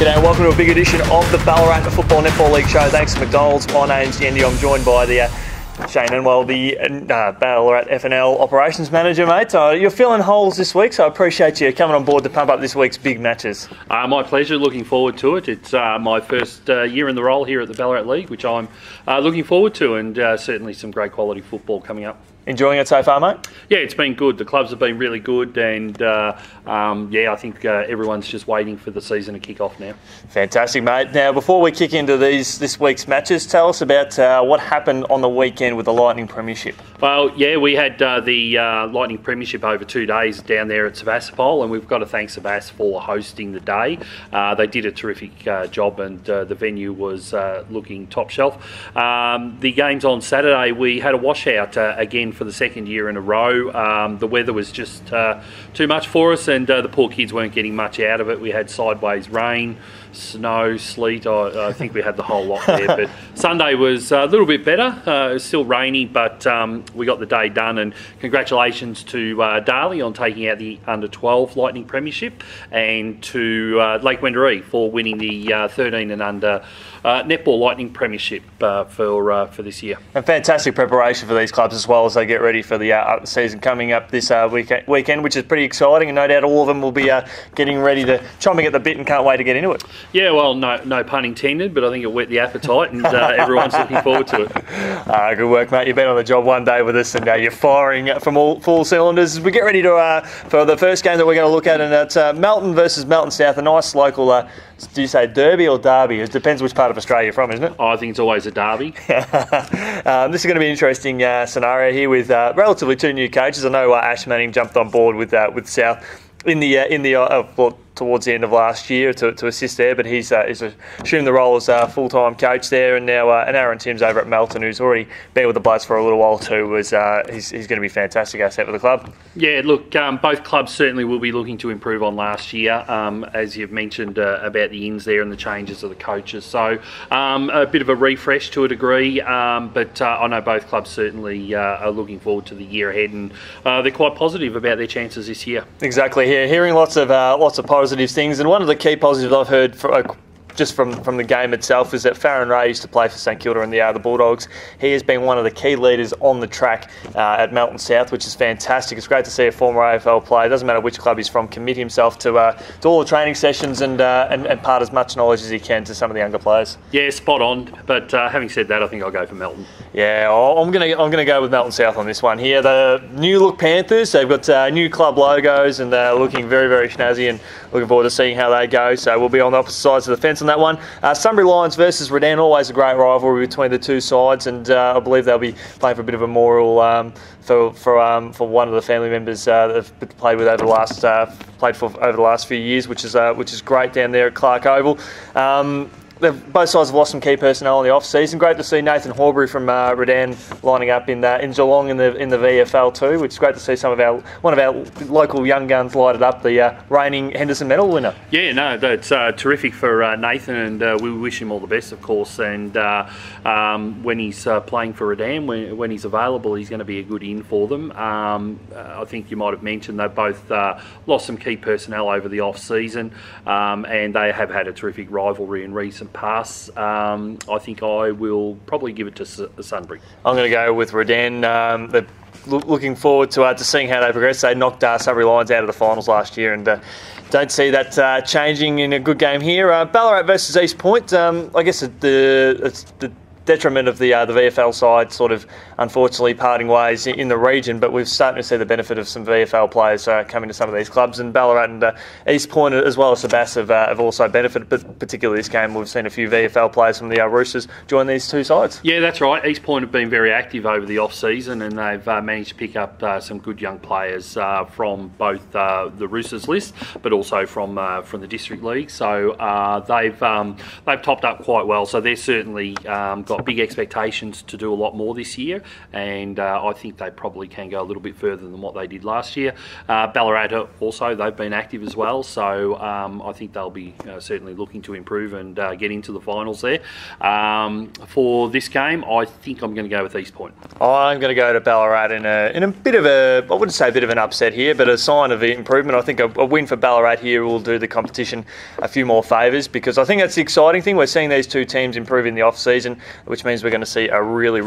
G'day and welcome to a big edition of the Ballarat Football Netball League show. Thanks to McDonald's. My name's Yendi. I'm joined by the Shane Enwell, the Ballarat FNL Operations Manager, mate. You're filling holes this week, so I appreciate you coming on board to pump up this week's big matches. My pleasure. Looking forward to it. It's my first year in the role here at the Ballarat League, which I'm looking forward to, and certainly some great quality football coming up. Enjoying it so far, mate? Yeah, it's been good. The clubs have been really good, and I think everyone's just waiting for the season to kick off now. Fantastic, mate. Now, before we kick into this week's matches, tell us about what happened on the weekend with the Lightning Premiership. Well, yeah, we had the Lightning Premiership over 2 days down there at Sevastopol, and we've got to thank Sevast for hosting the day. They did a terrific job, and the venue was looking top shelf. The games on Saturday, we had a washout again for the second year in a row. The weather was just too much for us, and the poor kids weren't getting much out of it. We had sideways rain, snow, sleet. I think we had the whole lot there. But Sunday was a little bit better. It was still rainy, but we got the day done. And congratulations to Darley on taking out the Under-12 Lightning Premiership, and to Lake Wendouree for winning the 13 and under Netball Lightning Premiership for this year. And fantastic preparation for these clubs as well as they get ready for the season coming up this weekend, which is pretty exciting, and no doubt all of them will be getting ready to chomping at the bit and can't wait to get into it. Yeah, well, no pun intended, but I think it whet the appetite, and everyone's looking forward to it. Good work, mate. You've been on the job one day with us, and you're firing from all full cylinders. We get ready to for the first game that we're going to look at, and it's Melton versus Melton South, a nice local. Do you say derby or derby? It depends which part of Australia you're from, isn't it? I think it's always a derby. This is going to be an interesting scenario here with relatively two new coaches. I know Ash Manning jumped on board with South towards the end of last year to assist there, but he's assumed the role as full-time coach there, and now Aaron Timms over at Melton, who's already been with the Bloods for a little while too, he's going to be a fantastic asset for the club. Yeah, look, both clubs certainly will be looking to improve on last year, as you've mentioned about the ins there and the changes of the coaches. So a bit of a refresh to a degree, but I know both clubs certainly are looking forward to the year ahead, and they're quite positive about their chances this year. Exactly. Here, hearing lots of positive things, and one of the key positives I've heard just from the game itself is that Farron Ray used to play for St Kilda and the Bulldogs. He has been one of the key leaders on the track at Melton South, which is fantastic. It's great to see a former AFL player, doesn't matter which club he's from, commit himself to all the training sessions and impart as much knowledge as he can to some of the younger players. Yeah, spot on. But having said that, I think I'll go for Melton. Yeah, I'm gonna go with Melton South on this one here. The new look Panthers, they've got new club logos, and they're looking very, very snazzy, and looking forward to seeing how they go. So we'll be on the opposite sides of the fence on that one. Sunbury Lions versus Redan, always a great rivalry between the two sides, and I believe they'll be playing for a bit of a memorial for one of the family members that have played with over the last few years, which is great down there at Clark Oval. Both sides have lost some key personnel in the off-season. Great to see Nathan Horbury from Redan lining up in Geelong in the VFL too, which is great to see one of our local young guns lighted up, the reigning Henderson Medal winner. Yeah, no, that's terrific for Nathan, and we wish him all the best, of course. And when he's playing for Redan, when he's available, he's going to be a good in for them. I think you might have mentioned they've both lost some key personnel over the off-season, and they have had a terrific rivalry in recent pass. I think I will probably give it to Sunbury. I'm going to go with Redan. They're looking forward to seeing how they progress. They knocked Sunbury Lions out of the finals last year, and don't see that changing in a good game here. Ballarat versus East Point. I guess it's the detriment of the VFL side sort of unfortunately parting ways in the region, but we're starting to see the benefit of some VFL players coming to some of these clubs, and Ballarat and East Point as well as Sebas have also benefited, but particularly this game we've seen a few VFL players from the Roosters join these two sides. Yeah, that's right. East Point have been very active over the off-season, and they've managed to pick up some good young players from both the Roosters list, but also from the District League. So they've topped up quite well. So they're certainly got got big expectations to do a lot more this year, and I think they probably can go a little bit further than what they did last year. Ballarat also, they've been active as well, so I think they'll be certainly looking to improve and get into the finals there. For this game, I think I'm going to go with East Point. I'm going to go to Ballarat in a bit of a, I wouldn't say a bit of an upset here, but a sign of improvement. I think a win for Ballarat here will do the competition a few more favours, because I think that's the exciting thing. We're seeing these two teams improve in the off-season, which means we're going to see a really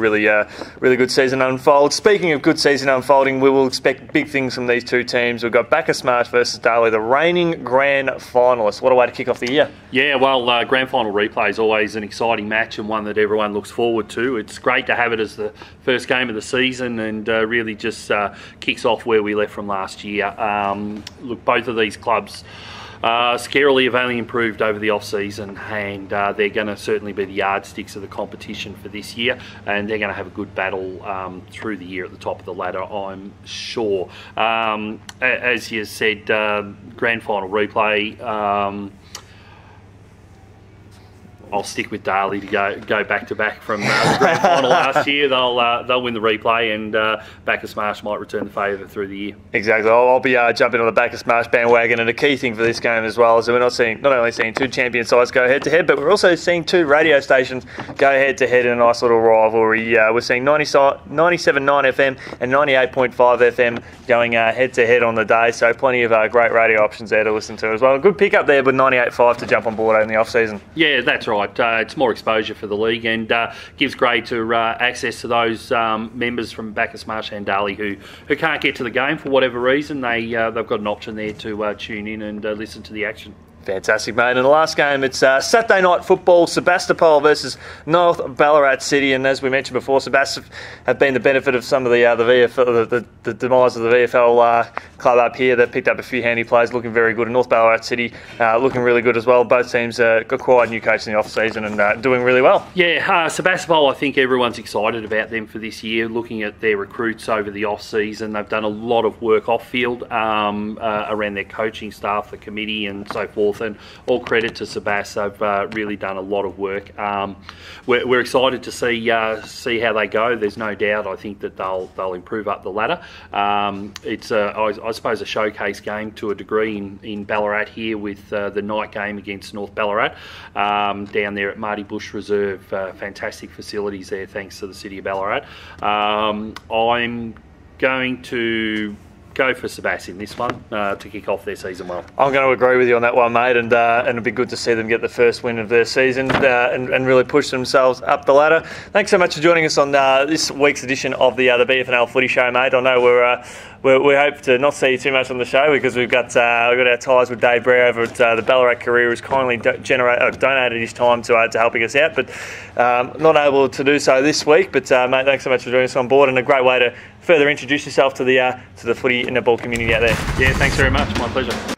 good season unfold. Speaking of good season unfolding, we will expect big things from these two teams. We've got Bacchus Marsh versus Darley, the reigning grand finalists. What a way to kick off the year. Yeah, well, grand final replay is always an exciting match and one that everyone looks forward to. It's great to have it as the first game of the season, and really just kicks off where we left from last year. Look, both of these clubs scarily have only improved over the off-season, and they're going to certainly be the yardsticks of the competition for this year, and they're going to have a good battle through the year at the top of the ladder, I'm sure. As you said, grand final replay, I'll stick with Darley to go back to back from the grand final last year. They'll win the replay, and Bacchus Marsh might return the favour through the year. Exactly. I'll be jumping on the Bacchus Marsh bandwagon, and a key thing for this game as well is that we're not only seeing two champion sides go head to head, but we're also seeing two radio stations go head to head in a nice little rivalry. We're seeing 97.9 FM and 98.5 FM going head to head on the day, so plenty of great radio options there to listen to as well. A good pick up there with 98.5 to jump on board in the off season. Yeah, that's right. It's more exposure for the league, and gives greater access to those members from Bacchus Marsh and Darley who can't get to the game for whatever reason. They've got an option there to tune in and listen to the action. Fantastic, mate. And the last game, it's Saturday night football, Sebastopol versus North Ballarat City. And as we mentioned before, Sebastopol have been the benefit of some of the VFL, the demise of the VFL club up here. They've picked up a few handy players, looking very good. And North Ballarat City looking really good as well. Both teams acquired new coach in the off-season and doing really well. Yeah, Sebastopol, I think everyone's excited about them for this year. Looking at their recruits over the off-season, they've done a lot of work off-field around their coaching staff, the committee and so forth. And all credit to Sebas, they've really done a lot of work. We're excited to see how they go. There's no doubt, I think, that they'll improve up the ladder. It's I suppose a showcase game to a degree in Ballarat here, with the night game against North Ballarat down there at Marty Bush Reserve. Fantastic facilities there, thanks to the City of Ballarat. I'm going to go for Sebas in this one to kick off their season well. I'm going to agree with you on that one, mate, and it'll be good to see them get the first win of their season and really push themselves up the ladder. Thanks so much for joining us on this week's edition of the BFNL Footy Show, mate. I know we hope to not see you too much on the show, because we've got our ties with Dave Brer over at the Ballarat Career, who's kindly donated his time to helping us out, but not able to do so this week. But mate, thanks so much for joining us on board, and a great way to further introduce yourself to the footy and netball community out there. Yeah, thanks very much. My pleasure.